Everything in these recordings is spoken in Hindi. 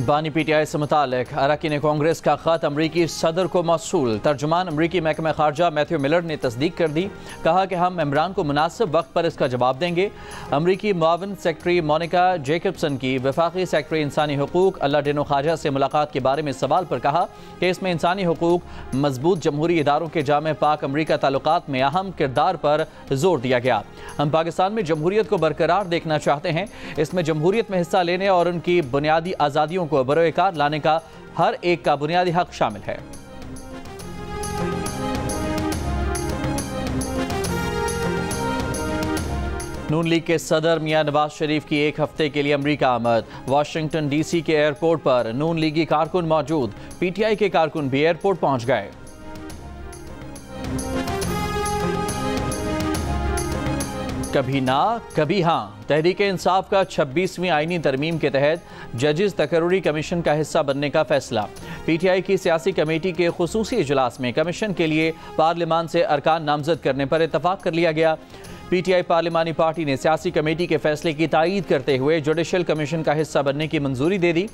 बानी पीटीआई से मुतालिक अरकान कांग्रेस का खत अमरीकी सदर को मौसूल। तर्जुमान अमरीकी महकमा खारजा मैथ्यू मिलर ने तस्दीक कर दी। कहा कि हम इमरान को मुनासिब वक्त पर इसका जवाब देंगे। अमरीकी मुआविन सेक्रेटरी मोनिका जैकबसन की वफाकी सेक्रेटरी इंसानी हकूक अल्लाडिनो ख्वाजा से मुलाकात के बारे में सवाल पर कहा कि इसमें इंसानी हकूक, मजबूत जमहूरी इदारों के जामे पाक अमरीका ताल्लुकात में अहम किरदार पर जोर दिया गया। हम पाकिस्तान में जमहूरियत को बरकरार देखना चाहते हैं। इसमें जमहूरियत में हिस्सा लेने और उनकी बुनियादी आज़ादियों को बरोएकार लाने का हर एक का बुनियादी हक शामिल है। नून लीग के सदर मियां नवाज शरीफ की एक हफ्ते के लिए अमरीका आमद। वाशिंगटन डीसी के एयरपोर्ट पर नून लीगी कारकुन मौजूद। पीटीआई के कारकुन भी एयरपोर्ट पहुंच गए। कभी ना कभी हाँ, तहरीक इंसाफ का 26वीं आईनी तरमीम के तहत जजेस तकर्रुरी कमीशन का हिस्सा बनने का फैसला। पीटीआई की सियासी कमेटी के खुसूसी इजलास में कमीशन के लिए पार्लियामान से अरकान नामजद करने पर इत्तफाक कर लिया गया। पीटीआई पार्लिमानी पार्टी ने सियासी कमेटी के फैसले की तायीद करते हुए जुडिशल कमीशन का हिस्सा बनने की मंजूरी दे दी।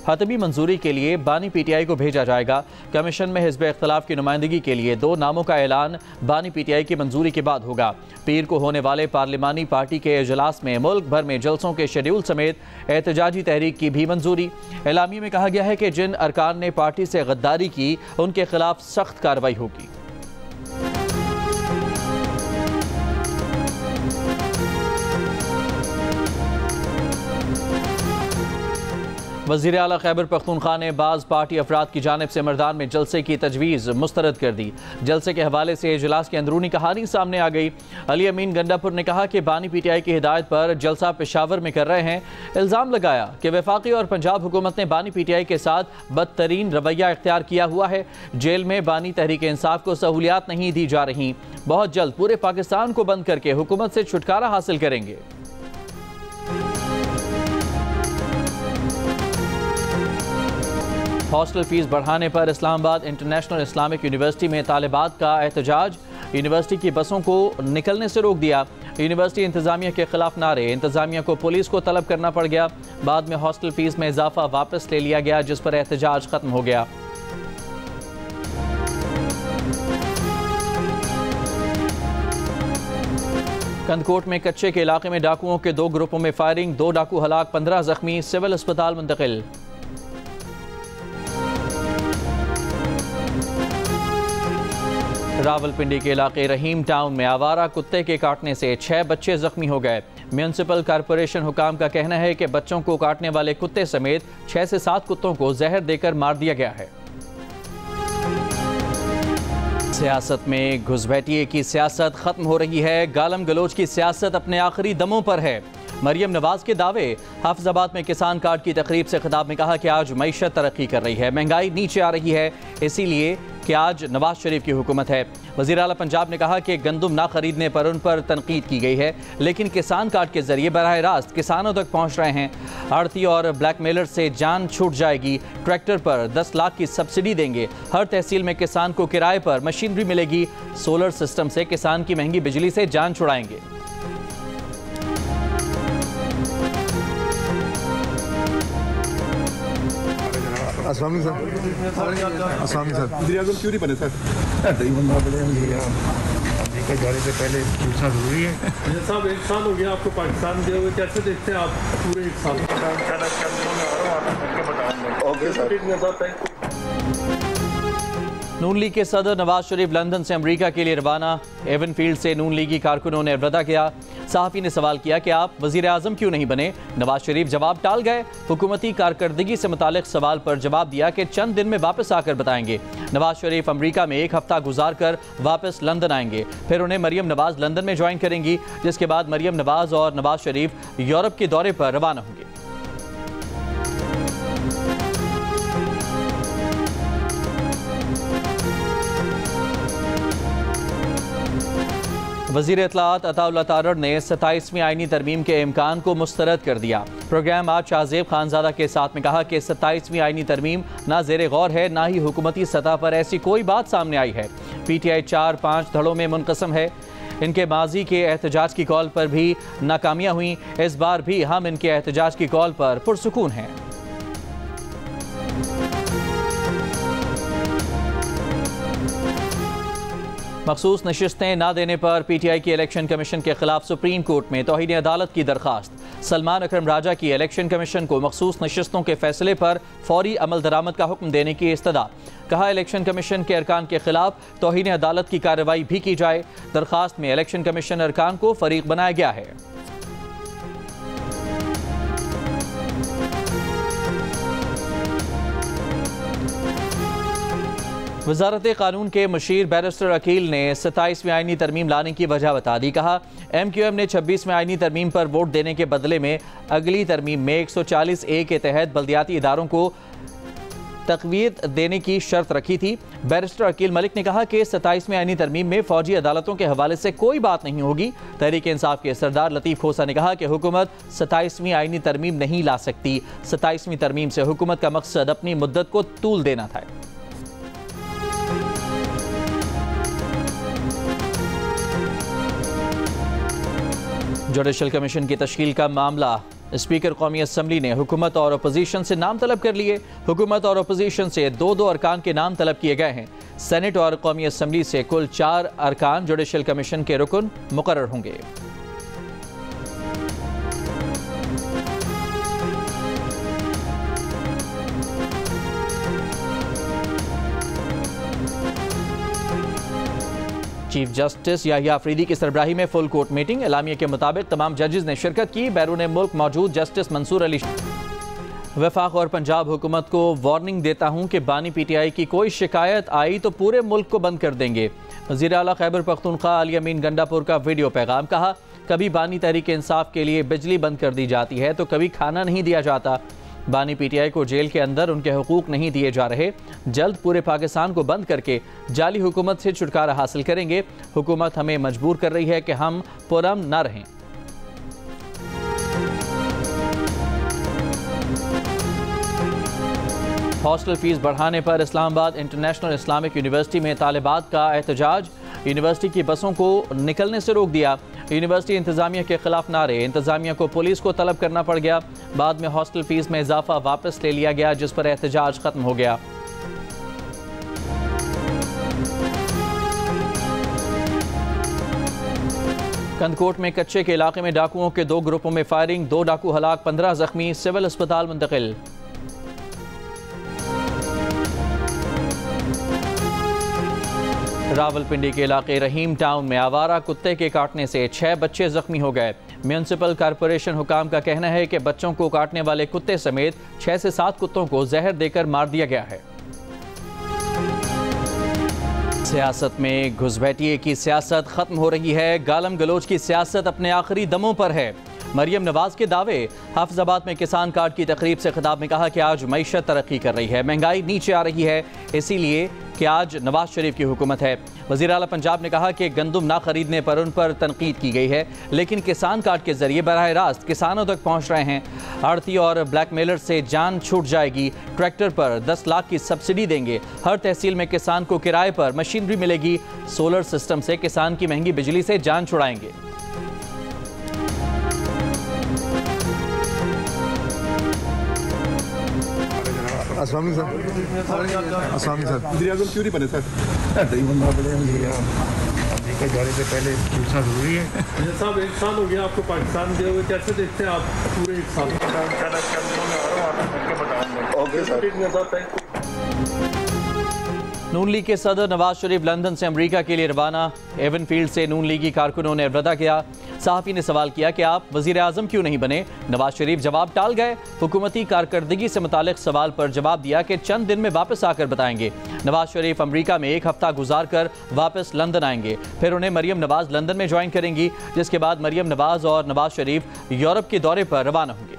हतमी मंजूरी के लिए बानी पीटीआई को भेजा जाएगा। कमीशन में हिज़्ब इख्तिलाफ की नुमाइंदगी के लिए 2 नामों का ऐलान बानी पीटीआई की मंजूरी के बाद होगा। पीर को होने वाले पार्लिमानी पार्टी के इजलास में मुल्क भर में जलसों के शेड्यूल समेत एहतजाजी तहरीक की भी मंजूरी। एलामिया में कहा गया है कि जिन अरकान ने पार्टी से गद्दारी की उनके खिलाफ सख्त कार्रवाई होगी। वज़ीर आला खैबर पख्तूनख्वा ने बाज़ पार्टी अफराद की जानिब से मर्दान में जलसे की तजवीज़ मुस्तरद कर दी। जलसे के हवाले से इजलास की अंदरूनी कहानी सामने आ गई। अली अमीन गंडापुर ने कहा कि बानी पीटीआई की हिदायत पर जलसा पेशावर में कर रहे हैं। इल्ज़ाम लगाया कि वफाकी और पंजाब हुकूमत ने बानी पीटीआई के साथ बदतरीन रवैया इख्तियार किया हुआ है। जेल में बानी तहरीक इंसाफ को सहूलियात नहीं दी जा रही। बहुत जल्द पूरे पाकिस्तान को बंद करके हुकूमत से छुटकारा हासिल करेंगे। हॉस्टल फीस बढ़ाने पर इस्लामाबाद इंटरनेशनल इस्लामिक यूनिवर्सिटी में तालिबात का एहतजाज। यूनिवर्सिटी की बसों को निकलने से रोक दिया। यूनिवर्सिटी इंतजामिया के खिलाफ नारे। इंतजामिया को पुलिस को तलब करना पड़ गया। बाद में हॉस्टल फीस में इजाफा वापस ले लिया गया, जिस पर एहतजाज खत्म हो गया। कंदकोट में कच्चे के इलाके में डाकुओं के 2 ग्रुपों में फायरिंग। 2 डाकू हलाक, 15 जख्मी, सिविल अस्पताल मुंतकिल। रावलपिंडी के इलाके रहीम टाउन में आवारा कुत्ते के काटने से 6 बच्चे जख्मी हो गए। म्यूनिसिपल कॉरपोरेशन हुकाम का कहना है कि बच्चों को काटने वाले कुत्ते समेत 6 से 7 कुत्तों को जहर देकर मार दिया गया है। सियासत में घुसपैठिए की सियासत खत्म हो रही है। गालम गलोच की सियासत अपने आखिरी दमों पर है। मरियम नवाज के दावे। हाफिजाबाद में किसान कार्ड की तकरीब से खिताब में कहा कि आज मईशत तरक्की कर रही है, महंगाई नीचे आ रही है, इसीलिए कि आज नवाज शरीफ की हुकूमत है। वज़ीर आला पंजाब ने कहा कि गंदम ना खरीदने पर उन पर तनकीद की गई है, लेकिन किसान कार्ड के जरिए बराह रास्त किसानों तक पहुँच रहे हैं। आड़ती और ब्लैकमेलर से जान छूट जाएगी। ट्रैक्टर पर 10 लाख की सब्सिडी देंगे। हर तहसील में किसान को किराए पर मशीनरी मिलेगी। सोलर सिस्टम से किसान की महंगी बिजली से जान छुड़ाएंगे। अस्सलाम सर। वज़ीर-ए-आज़म क्यों नहीं बने सर? जाने से पहले पूछना जरूरी है। साहब 1 साल हो गया आपको पाकिस्तान गए हुए, कैसे देखते हैं आप पूरे 1 साल? Okay sir. नून लीग के सदर नवाज शरीफ लंदन से अमेरिका के लिए रवाना। एवनफील्ड से नून लीगी कारकुनों ने अलविदा किया। सहाफ़ी ने सवाल किया कि आप वज़ीर आज़म क्यों नहीं बने? नवाज शरीफ जवाब टाल गए। हुकूमती कारकर्दगी से मुतालिक सवाल पर जवाब दिया कि चंद दिन में वापस आकर बताएंगे। नवाज शरीफ अमेरिका में 1 हफ्ता गुजार कर वापस लंदन आएंगे। फिर उन्हें मरियम नवाज लंदन में ज्वाइन करेंगी, जिसके बाद मरियम नवाज और नवाज शरीफ यूरोप के दौरे पर रवाना होंगे। वज़ीर इत्तलाआत अताउल्लाह तारड़ ने 27वीं आईनी तरमीम के इम्कान को मुस्तरद कर दिया। प्रोग्राम आज शाहजेब खानजादा के साथ में कहा कि 27वीं आईनी तरमीम ना ज़ेरे गौर है, ना ही हुकूमती सतह पर ऐसी कोई बात सामने आई है। पीटीआई 4-5 धड़ों में मुनक़सम है। इनके माजी के एहतजाज की कॉल पर भी नाकामियाँ हुई। इस बार भी हम इनके एहतजाज की कॉल पर पुरसुकून हैं। मखसूस नशिस्तें ना देने पर PTI की इलेक्शन कमीशन के खिलाफ सुप्रीम कोर्ट में तौहीन अदालत की दरखास्त। सलमान अकरम राजा की इलेक्शन कमीशन को मखसूस नशिस्तों के फैसले पर फौरी अमल दरामद का हुक्म देने की इस्तदा। कहा इलेक्शन कमीशन के अरकान के खिलाफ तौहीन अदालत की कार्रवाई भी की जाए। दरखास्त में इलेक्शन कमीशन अरकान को फरीक बनाया गया है। वजारत कानून के मुशीर बैरिस्टर अकील ने 27वीं आईनी तरमीम लाने की वजह बता दी। कहा MQM ने 26वें आईनी तरमीम पर वोट देने के बदले में अगली तरमीम में 140A के तहत बल्दियाती इदारों को तक़वियत देने की शर्त रखी थी। बैरिस्टर अकील मलिक ने कहा कि 27वें आईनी तरमीम में फौजी अदालतों के हवाले से कोई बात नहीं होगी। तहरीक इंसाफ के सरदार लतीफ़ खोसा ने कहा कि हुकूमत 27वीं आईनी तरमीम नहीं ला सकती। 27वीं तरमीम से हुकूमत का मकसद अपनी मुद्दत को तूल देना था। जुडिशल कमीशन की तश्कील का मामला स्पीकर कौमी असम्बली ने हुकूमत और अपोजिशन से नाम तलब कर लिए। हुकूमत और अपोजिशन से दो अरकान के नाम तलब किए गए हैं। सेनेट और कौमी असम्बली से कुल 4 अरकान जुडिशल कमीशन के रुकन मुकर्रर होंगे। चीफ जस्टिस याहिया अफरीदी की सरबराही में फुल कोर्ट मीटिंग। एलामिया के मुताबिक तमाम जजेस ने शिरकत की। बैरून मुल्क मौजूद जस्टिस मंसूर अली। वफाक और पंजाब हुकूमत को वार्निंग देता हूं कि बानी PTI की कोई शिकायत आई तो पूरे मुल्क को बंद कर देंगे। वज़ीर आला खैबर पख्तूनख्वा अली अमीन गंडापुर का वीडियो पैगाम। कहा कभी बानी तहरीक इंसाफ के लिए बिजली बंद कर दी जाती है तो कभी खाना नहीं दिया जाता। बानी PTI को जेल के अंदर उनके हुकूक नहीं दिए जा रहे। जल्द पूरे पाकिस्तान को बंद करके जाली हुकूमत से छुटकारा हासिल करेंगे। हुकूमत हमें मजबूर कर रही है कि हम पुरअमन न रहें। हॉस्टल फीस बढ़ाने पर इस्लामाबाद इंटरनेशनल इस्लामिक यूनिवर्सिटी में तालिबात का एहतजाज। यूनिवर्सिटी की बसों को निकलने से रोक दिया। यूनिवर्सिटी इंतजामिया के खिलाफ नारे। इंतजामिया को पुलिस को तलब करना पड़ गया। बाद में हॉस्टल फीस में इजाफा वापस ले लिया गया, जिस पर एहतजाज खत्म हो गया। कंदकोट में कच्चे के इलाके में डाकुओं के 2 ग्रुपों में फायरिंग। 2 डाकू हलाक, 15 जख्मी, सिविल अस्पताल मुंतकिल। रावलपिंडी के इलाके रहीम टाउन में आवारा कुत्ते के काटने से 6 बच्चे जख्मी हो गए। म्यूनिसिपल कॉरपोरेशन हुकाम का कहना है कि बच्चों को काटने वाले कुत्ते समेत 6 से 7 कुत्तों को जहर देकर मार दिया गया है। सियासत में घुसपैठिए की सियासत खत्म हो रही है। गालम गलोच की सियासत अपने आखिरी दमों पर है। मरियम नवाज के दावे। हाफिजाबाद में किसान कार्ड की तकरीब से खिताब में कहा कि आज मईशत तरक्की कर रही है, महंगाई नीचे आ रही है, इसीलिए कि आज नवाज शरीफ की हुकूमत है। वज़ीर आला पंजाब ने कहा कि गंदम ना खरीदने पर उन पर तनकीद की गई है, लेकिन किसान कार्ड के जरिए बराह रास्त किसानों तक पहुँच रहे हैं। आड़ती और ब्लैकमेलर से जान छूट जाएगी। ट्रैक्टर पर 10 लाख की सब्सिडी देंगे। हर तहसील में किसान को किराए पर मशीनरी मिलेगी। सोलर सिस्टम से किसान की महंगी बिजली से जान छुड़ाएंगे। अस्सलाम वालेकुम सर। वज़ीर-ए-आज़म क्यों नहीं बने सर? जाने से पहले पूछना जरूरी है। साहब 1 साल हो गया आपको पाकिस्तान गए हुए, कैसे देखते हैं आप पूरे 1 साल? Okay sir. नून लीग के सदर नवाज शरीफ लंदन से अमेरिका के लिए रवाना। एवनफील्ड से नून लीगी कारकुनों ने विदा किया। सहाफ़ी ने सवाल किया कि आप वज़ीर आज़म क्यों नहीं बने। नवाज शरीफ जवाब टाल गए। हुकूमती कारकर्दगी से मुतालिक सवाल पर जवाब दिया कि चंद दिन में वापस आकर बताएंगे। नवाज शरीफ अमेरिका में 1 हफ्ता गुजार कर वापस लंदन आएंगे। फिर उन्हें मरियम नवाज लंदन में ज्वाइन करेंगी, जिसके बाद मरियम नवाज और नवाज शरीफ यूरोप के दौरे पर रवाना होंगे।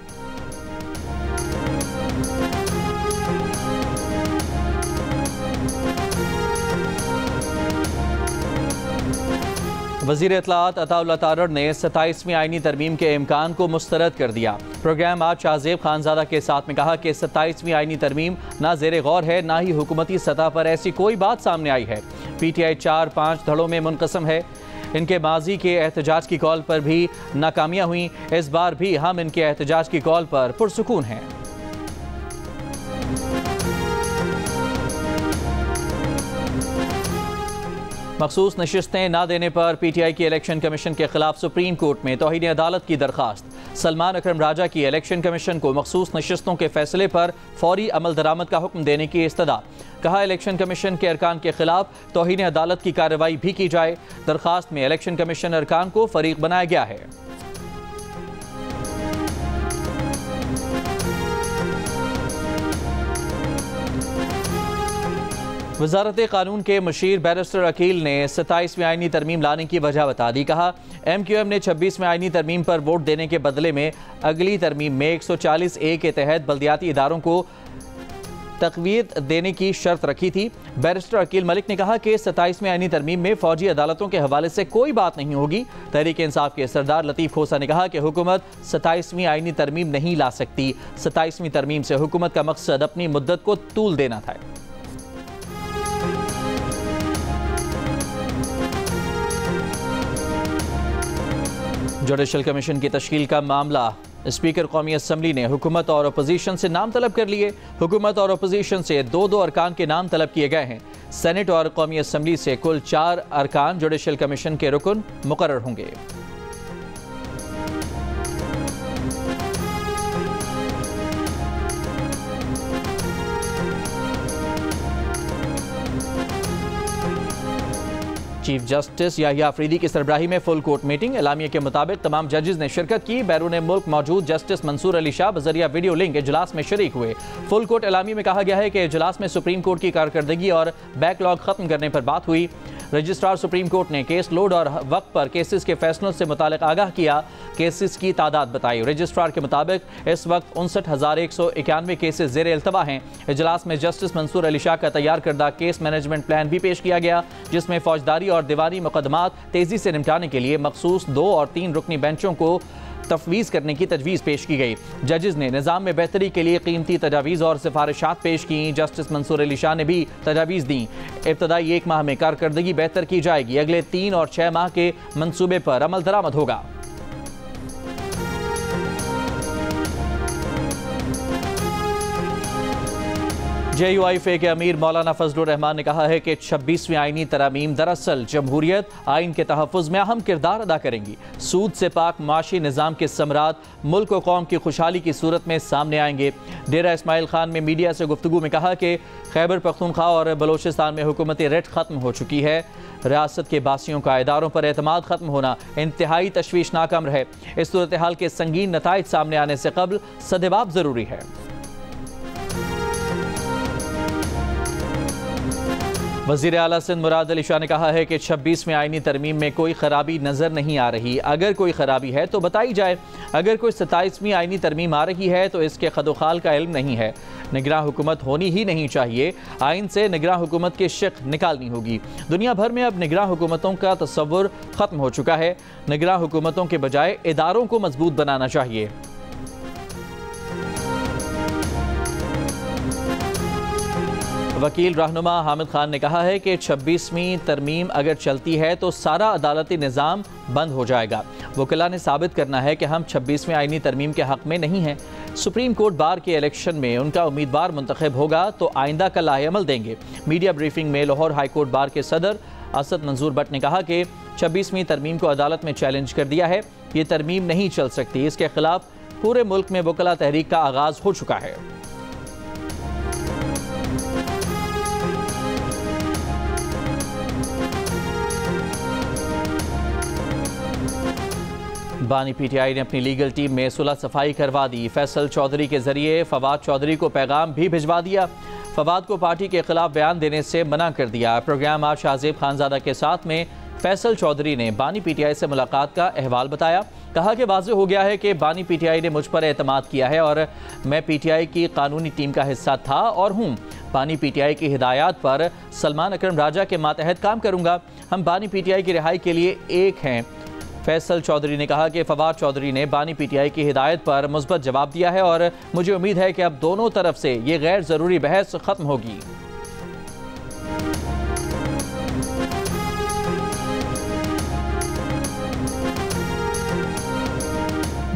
वज़ीर इत्तलाआत अताउल्लाह तारड़ ने 27वीं आईनी तरमीम के इम्कान को मुस्तरद कर दिया। प्रोग्राम आज शाहजेब खानजादा के साथ में कहा कि 27वीं आईनी तरमीम ना ज़ेरे गौर है, ना ही हुकूमती सतह पर ऐसी कोई बात सामने आई है। PTI 4-5 धड़ों में मुनक़सम है। इनके माजी के एहतजाज की कॉल पर भी नाकामियाँ हुई। इस बार भी हम इनके एहतजाज की कॉल पर पुरसुकून हैं। मखसूस नशिस्तें ना देने पर PTI की इलेक्शन कमीशन के खिलाफ सुप्रीम कोर्ट में तौहीन अदालत की दरखास्त। सलमान अकरम राजा की इलेक्शन कमीशन को मखसूस नशिस्तों के फैसले पर फौरी अमल दरामद का हुक्म देने की इस्तदा। कहा इलेक्शन कमीशन के अरकान के खिलाफ तौहीन अदालत की कार्रवाई भी की जाए। दरखास्त में इलेक्शन कमीशन अरकान को फरीक बनाया गया है। वजारत कानून के मुशीर बैरिस्टर अकील ने 27वीं आईनी तरमीम लाने की वजह बता दी। कहा MQM ने 26वीं आईनी तरमीम पर वोट देने के बदले में अगली तरमीम में 140A के तहत बल्दियाती इदारों को तक़वियत देने की शर्त रखी थी। बैरिस्टर अकील मलिक ने कहा कि 27वीं आईनी तरमीम में फौजी अदालतों के हवाले से कोई बात नहीं होगी। तहरीक इंसाफ के सरदार लतीफ़ खोसा ने कहा कि हुकूमत 27वीं आईनी तरमीम नहीं ला सकती। 27वीं तरमीम से हुकूमत का मकसद अपनी मुद्दत को तूल देना था। जुडिशल कमीशन की तश्कील का मामला स्पीकर कौमी असम्बली ने हुकूमत और अपोजिशन से नाम तलब कर लिए। हुकूमत और अपोजिशन से 2-2 अरकान के नाम तलब किए गए हैं। सेनेट और कौमी असम्बली से कुल 4 अरकान जुडिशल कमीशन के रुकन मुकर्रर होंगे। चीफ जस्टिस याहिया अफरीदी की सरबराही में फुल कोर्ट मीटिंग। एलामिया के मुताबिक तमाम जजेस ने शिरकत की। बैरून मुल्क मौजूद जस्टिस मंसूर अली शाह बजरिया वीडियो लिंक इजलास में शरीक हुए। फुल कोर्ट एलामिया में कहा गया है कि इजलास में सुप्रीम कोर्ट की कारकर्दगी और बैकलॉग खत्म करने पर बात हुई। रजिस्ट्रार सुप्रीम कोर्ट ने केस लोड और वक्त पर केसेस के फैसलों से मुतालिक आगाह किया। केसेस की तादाद बताई। रजिस्ट्रार के मुताबिक इस वक्त 59,191 केसेस ज़ेर इल्तवा हैं। इजलास में जस्टिस मंसूर अली शाह का तैयार करदा केस मैनेजमेंट प्लान भी पेश किया गया, जिसमें फौजदारी और दीवानी मुकदमात तेजी से निपटाने के लिए मखसूस 2 और 3 रुकनी बेंचों को तफवीज़ करने की तजवीज़ पेश की गई। जजेस ने निज़ाम में बेहतरी के लिए कीमती तजावीज़ और सिफारिशात पेश की। जस्टिस मंसूर अली शाह ने भी तजावीज़ दी। इब्तदाई 1 माह में कारकर्दगी बेहतर की जाएगी। अगले 3 और 6 माह के मंसूबे पर अमल दरामद होगा। JUIFA के अमीर मौलाना फजलुर रहमान ने कहा है कि 26वीं आईनी तरामीम दरअसल जमहूरियत आइन के तहफ़्फ़ुज़ में अहम किरदार अदा करेंगी। सूद से पाक माशी निज़ाम के समरात मुल्क और कौम की खुशहाली की सूरत में सामने आएंगे। डेरा इस्माइल खान में मीडिया से गुफ्तगू में कहा कि खैबर पख्तूनख्वा और बलोचिस्तान में हुकूमती रेट ख़त्म हो चुकी है। रियासत के बासियों का इदारों पर एतमाद ख़त्म होना इंतहाई तशवीशनाक अम्र है। इस सूरत हाल के संगीन नताइज सामने आने से कबल सदेबाब ज़रूरी है। वज़ीर आला सिंध मुराद अली शाह ने कहा है कि 26वीं आईनी तरमीम में कोई खराबी नज़र नहीं आ रही। अगर कोई खराबी है तो बताई जाए। अगर कोई 27वीं आईनी तरमीम आ रही है तो इसके खदोखाल का इल्म नहीं है। निगरान हुकूमत होनी ही नहीं चाहिए। आइन से निगरान हुकूमत की शिक निकालनी होगी। दुनिया भर में अब निगरान हुकूमतों का तस्वुर ख़त्म हो चुका है। निगरान हुकूमतों के बजाय इदारों को मजबूत बनाना चाहिए। वकील रहनुमा हामिद खान ने कहा है कि 26वीं तरमीम अगर चलती है तो सारा अदालती निज़ाम बंद हो जाएगा। वकीला ने साबित करना है कि हम 26वीं आईनी तरमीम के हक़ में नहीं हैं। सुप्रीम कोर्ट बार के इलेक्शन में उनका उम्मीदवार मुंतखब होगा तो आइंदा का लाहेअमल देंगे। मीडिया ब्रीफिंग में लाहौर हाई कोर्ट बार के सदर असद मंजूर भट्ट ने कहा कि 26वीं तरमीम को अदालत में चैलेंज कर दिया है। ये तरमीम नहीं चल सकती। इसके खिलाफ पूरे मुल्क में वकला तहरीक का आगाज़ हो चुका है। बानी PTI ने अपनी लीगल टीम में सुलह सफाई करवा दी। फैसल चौधरी के जरिए फवाद चौधरी को पैगाम भी भिजवा दिया। फवाद को पार्टी के खिलाफ बयान देने से मना कर दिया। प्रोग्राम आज शाहजेब खानजादा के साथ में फैसल चौधरी ने बानी PTI से मुलाकात का अहवाल बताया। कहा कि वाज़ेह हो गया है कि बानी PTI ने मुझ पर एतमाद किया है और मैं PTI की कानूनी टीम का हिस्सा था और हूँ। बानी PTI की हिदायत पर सलमान अकरम राजा के मातहत काम करूँगा। हम बानी PTI की रिहाई के लिए एक हैं। फैसल चौधरी ने कहा कि फवाद चौधरी ने बानी PTI की हिदायत पर मुस्बत जवाब दिया है और मुझे उम्मीद है कि अब दोनों तरफ से ये गैर ज़रूरी बहस ख़त्म होगी।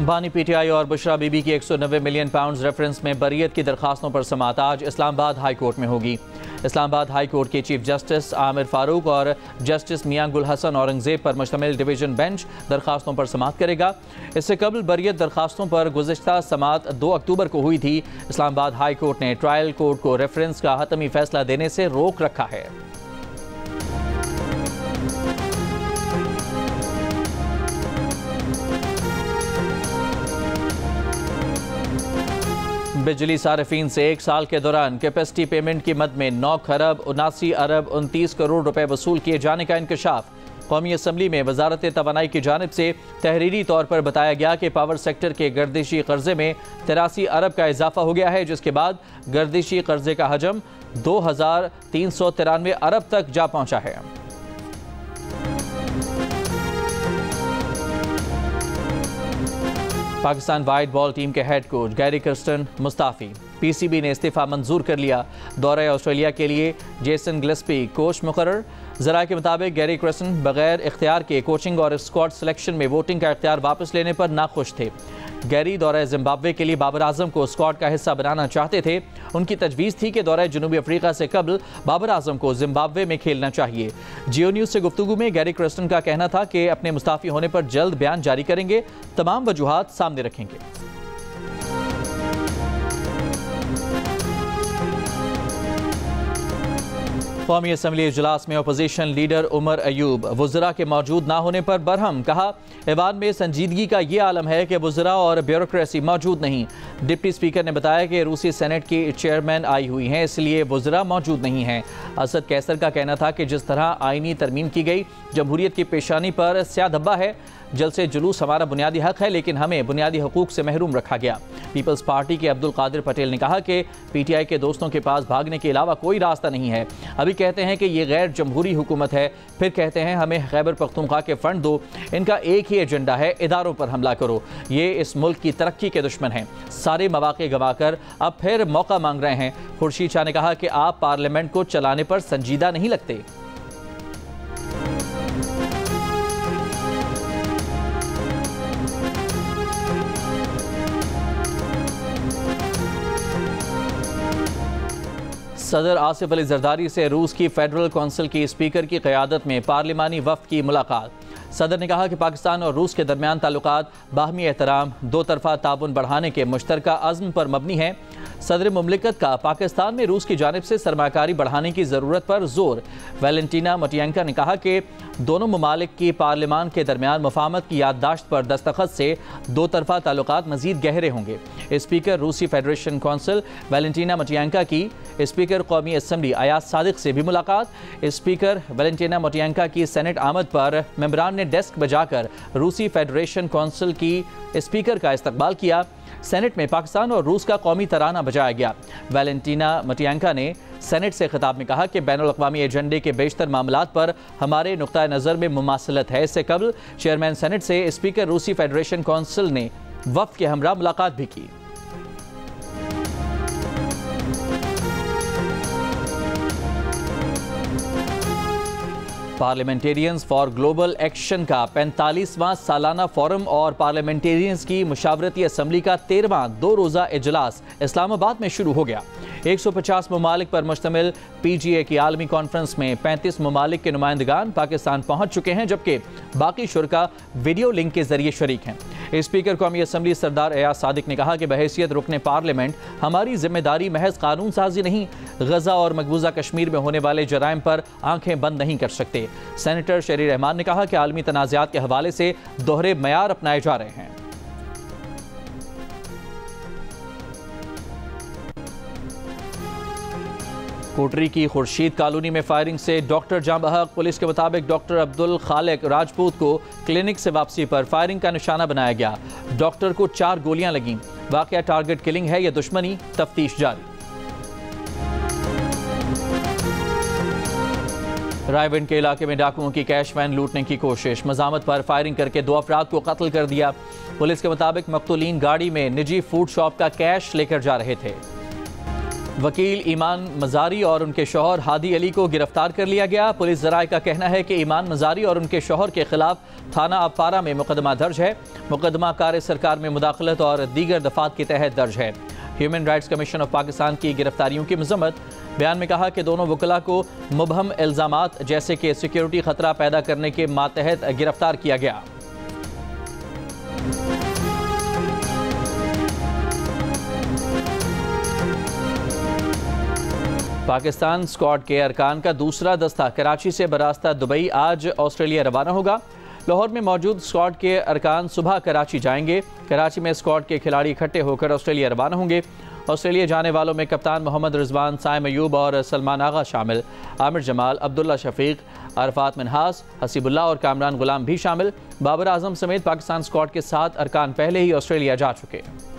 बानी पीटीआई और बुशरा बीबी की 190 मिलियन पाउंड रेफरेंस में बरीयत की दरखास्तों पर समाअत आज इस्लामाबाद हाई कोर्ट में होगी। इस्लामाबाद हाई कोर्ट के चीफ जस्टिस आमिर फारूक और जस्टिस मियां गुल हसन औरंगजेब पर मुश्तमिल डिवीजन बेंच दरखास्तों पर समाअत करेगा। इससे कबल बरीयत दरखास्तों पर गुज़िश्ता समाअत 2 अक्टूबर को हुई थी। इस्लामाबाद हाई कोर्ट ने ट्रायल कोर्ट को रेफरेंस का हतमी फैसला देने से रोक रखा है। बिजली सार्फिन से 1 साल के दौरान कैपेसिटी पेमेंट की मद में 9 खरब 79 अरब 29 करोड़ रुपए वसूल किए जाने का इंकशाफ। कौमी असम्बली में वजारत तवानाई की जानिब से तहरीरी तौर पर बताया गया कि पावर सेक्टर के गर्दिशी कर्जे में 83 अरब का इजाफा हो गया है, जिसके बाद गर्दिशी कर्जे का हजम 2393 अरब तक जा पहुंचा है। पाकिस्तान वाइट बॉल टीम के head coach Gary Kirsten Mustafi. PCB ने इस्तीफा मंजूर कर लिया। दौरे ऑस्ट्रेलिया के लिए जेसन गिलेस्पी कोच मुकर्रर। जरा के मुताबिक गैरी कर्स्टन बगैर इख्तियार के कोचिंग और स्क्वाड सिलेक्शन में वोटिंग का इख्तियार वापस लेने पर नाखुश थे। गैरी दौरे जिम्बाब्वे के लिए बाबर आजम को स्क्वाड का हिस्सा बनाना चाहते थे। उनकी तजवीज़ थी कि दौरे जनूबी अफ्रीका से कबल बाबर आजम को जिम्बाब्वे में खेलना चाहिए। जियो न्यूज़ से गुफ्तगू में गैरी कर्स्टन का कहना था कि अपने मुस्ताफ़ी होने पर जल्द बयान जारी करेंगे, तमाम वजूहात सामने रखेंगे। कौमी असम्बली इजलास में अपोजिशन लीडर उमर अयूब वज़रा के मौजूद ना होने पर बरहम। कहा, ऐवान में संजीदगी का ये आलम है कि वज़रा और ब्यूरोक्रेसी मौजूद नहीं। डिप्टी स्पीकर ने बताया कि रूसी सेनेट की चेयरमैन आई हुई हैं, इसलिए वज़रा मौजूद नहीं हैं। असद कैसर का कहना था कि जिस तरह आईनी तरमीम की गई, जमहूरियत की पेशानी पर स्याह धब्बा है। जलसे जुलूस हमारा बुनियादी हक है, लेकिन हमें बुनियादी हकूक से महरूम रखा गया। पीपल्स पार्टी के अब्दुल कादिर पटेल ने कहा कि पीटीआई के दोस्तों के पास भागने के अलावा कोई रास्ता नहीं है। अभी कहते हैं कि ये गैर जमहूरी हुकूमत है, फिर कहते हैं हमें खैबर पख्तूनख्वा के फंड दो। इनका एक ही एजेंडा है, इदारों पर हमला करो। ये इस मुल्क की तरक्की के दुश्मन हैं। सारे मौके गंवाकर अब फिर मौका मांग रहे हैं। खुर्शीद शाह ने कहा कि आप पार्लियामेंट को चलाने पर संजीदा नहीं लगते। सदर आसिफ अली जरदारी से रूस की फेडरल कौंसिल की स्पीकर की क़यादत में पार्लिमानी वफ़द की मुलाकात। सदर ने कहा कि पाकिस्तान और रूस के दरमियान ताल्लुकात बाहमी एहतराम, दो तरफ़ा ताउन बढ़ाने के मुश्तरका अज़्म पर मबनी है। सदर मुमलिकत का पाकिस्तान में रूस की जानिब से सरमाकारी बढ़ाने की ज़रूरत पर जोर। वैलेंटीना मटियंका ने कहा कि दोनों ममालिक की पार्लिमान के दरमियान मुफाहमत की याददाश्त पर दस्तखत से दो तरफ़ा ताल्लुकात मज़ीद गहरे होंगे। स्पीकर रूसी फेडरेशन कौंसिल वैलेंटीना मटियंका की स्पीकर कौमी असम्बली अयाज सादिक से भी मुलाकात। स्पीकर वैलेंटीना मटियंका की सेनेट आमद पर मेंबरान ने डेस्क बजाकर रूसी फेडरेशन कौंसिल की स्पीकर का इस्तकबाल किया। सेनेट में पाकिस्तान और रूस का कौमी तराना बजाया गया। वैलेंटीना मटियंका ने सेनेट से खिताब में कहा कि बैनुल अक़वामी एजेंडे के बेशतर मामलात पर हमारे नुक्ता नज़र में मुमासलत है। इससे कबल चेयरमैन सेनेट से स्पीकर रूसी फेडरेशन कौंसिल ने वफ़द के हमरा मुलाकात भी की। पार्लियामेंटेरियंस फॉर ग्लोबल एक्शन का 45वां सालाना फोरम और पार्लियामेंटेरियंस की मुशावरती असम्बली का 13वां 2 रोज़ा इजलास इस्लामाबाद में शुरू हो गया। 150 ममालिक पर मुश्तमिल PGA की आलमी कॉन्फ्रेंस में 35 ममालिक के नुमाइंदगान पाकिस्तान पहुंच चुके हैं, जबकि बाकी शुरका वीडियो लिंक के जरिए शरीक हैं। स्पीकर कौमी असम्बली सरदार अयाज सादिक ने कहा कि बहैसियत रुकने पार्लियामेंट हमारी जिम्मेदारी महज कानून साजी नहीं, गजा और मकबूजा कश्मीर में होने वाले जराइम पर आंखें बंद नहीं कर सकते। सेनेटर शरीर रहमान ने कहा कि आलमी तनाज़ात के हवाले से दोहरे मयार अपनाए जा रहे हैं। कोटरी की खुर्शीद कॉलोनी में फायरिंग से डॉक्टर जां बहक। पुलिस के मुताबिक डॉक्टर अब्दुल खालिक राजपूत को क्लिनिक से वापसी पर फायरिंग का निशाना बनाया गया। डॉक्टर को 4 गोलियां लगीं। वाकया टारगेट किलिंग है या दुश्मनी, तफ्तीश जारी। रायविंड के इलाके में डाकुओं की कैश वैन लूटने की कोशिश। मजामत पर फायरिंग करके 2 अफराद को कत्ल कर दिया। पुलिस के मुताबिक मकतूलीन गाड़ी में निजी फूड शॉप का कैश लेकर जा रहे थे। वकील ईमान मजारी और उनके शौहर हादी अली को गिरफ्तार कर लिया गया। पुलिस ज़राए का कहना है कि ईमान मजारी और उनके शौहर के खिलाफ थाना अपारा में मुकदमा दर्ज है। मुकदमा कार सरकार में मुदाखलत और दीगर दफात के तहत दर्ज है। Human rights commission of Pakistan की गिरफ्तारियों की मजम्मत। बयान में कहा कि दोनों वकला को मुबहम इल्ज़ामात जैसे कि सिक्योरिटी खतरा पैदा करने के मातहत गिरफ्तार किया गया। पाकिस्तान स्क्वाड के अरकान का दूसरा दस्ता कराची से बरास्ता दुबई आज ऑस्ट्रेलिया रवाना होगा। लाहौर में मौजूद स्क्वाड के अरकान सुबह कराची जाएंगे। कराची में स्क्वाड के खिलाड़ी इकट्ठे होकर ऑस्ट्रेलिया रवाना होंगे। ऑस्ट्रेलिया जाने वालों में कप्तान मोहम्मद रिजवान, साइम अयूब और सलमान आगा शामिल। आमिर जमाल, अब्दुल्ला शफीक, अरफात मिनहास, हसीबुल्लाह और कामरान गुलाम भी शामिल। बाबर आजम समेत पाकिस्तान स्क्वाड के 7 अरकान पहले ही ऑस्ट्रेलिया जा चुके हैं।